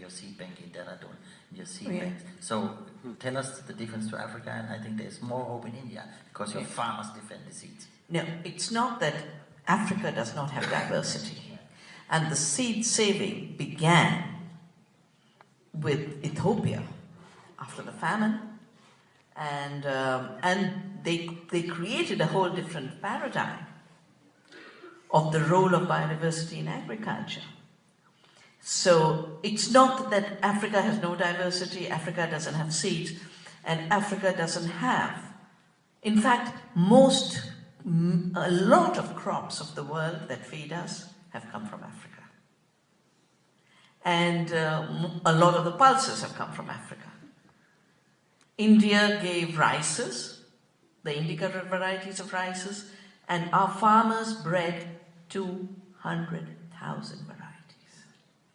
your seed bank in Dehradun, your seed banks. So tell us the difference to Africa, and I think there's more hope in India because your farmers defend the seeds. No, it's not that Africa does not have diversity. And the seed saving began with Ethiopia after the famine, and they created a whole different paradigm of the role of biodiversity in agriculture. So it's not that Africa has no diversity, Africa doesn't have seeds, and Africa doesn't have. In fact, a lot of crops of the world that feed us have come from Africa. And a lot of the pulses have come from Africa. India gave rices, the indica varieties of rices, and our farmers bred 200,000 varieties.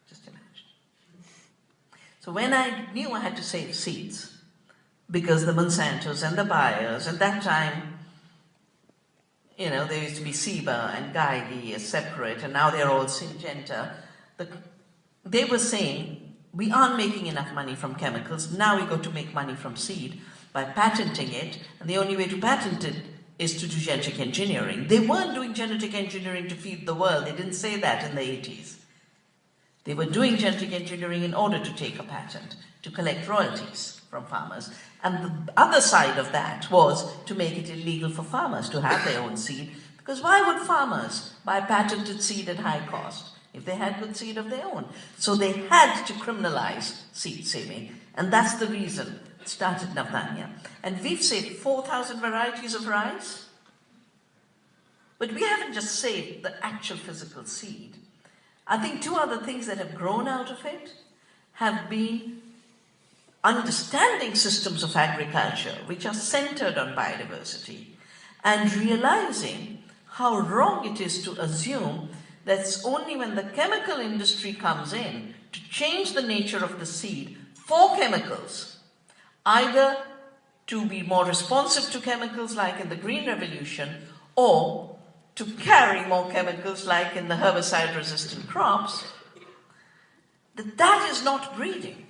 Just imagine. So when I knew I had to save seeds, because the Monsantos and the Bayers, at that time, you know, there used to be Shiva and Geigy as separate, and now they're all Syngenta. They were saying, we aren't making enough money from chemicals, now we got to make money from seed by patenting it, and the only way to patent it is to do genetic engineering. They weren't doing genetic engineering to feed the world, they didn't say that in the 80s. They were doing genetic engineering in order to take a patent, to collect royalties from farmers. And the other side of that was to make it illegal for farmers to have their own seed, because why would farmers buy patented seed at high cost if they had good seed of their own? So they had to criminalize seed saving, and that's the reason it started Navdanya. And we've saved 4,000 varieties of rice, but we haven't just saved the actual physical seed. I think two other things that have grown out of it have been understanding systems of agriculture which are centered on biodiversity, and realizing how wrong it is to assume that it's only when the chemical industry comes in to change the nature of the seed for chemicals, either to be more responsive to chemicals like in the Green Revolution, or to carry more chemicals like in the herbicide-resistant crops, that is not breeding.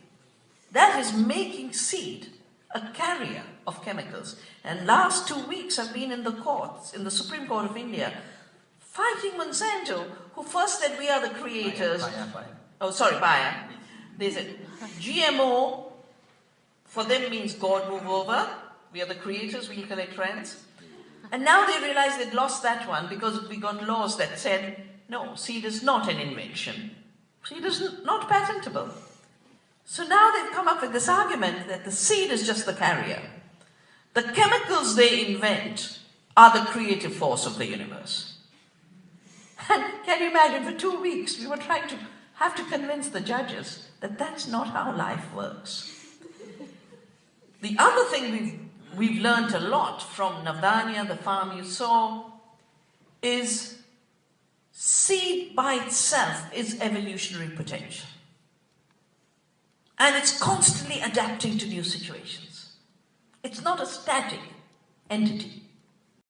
That is making seed a carrier of chemicals. And last 2 weeks I've been in the courts, in the Supreme Court of India, fighting Monsanto, who first said we are the creators. Bayer. They said GMO for them means God move over. We are the creators, we'll collect rents. And now they realize they'd lost that one because we got laws that said, no, seed is not an invention. Seed is not patentable. So now they've come up with this argument that the seed is just the carrier. The chemicals they invent are the creative force of the universe. And can you imagine, for 2 weeks we were trying to have to convince the judges that that's not how life works. The other thing we've learned a lot from Navdanya, the farm you saw, is seed by itself is evolutionary potential. And it's constantly adapting to new situations. It's not a static entity.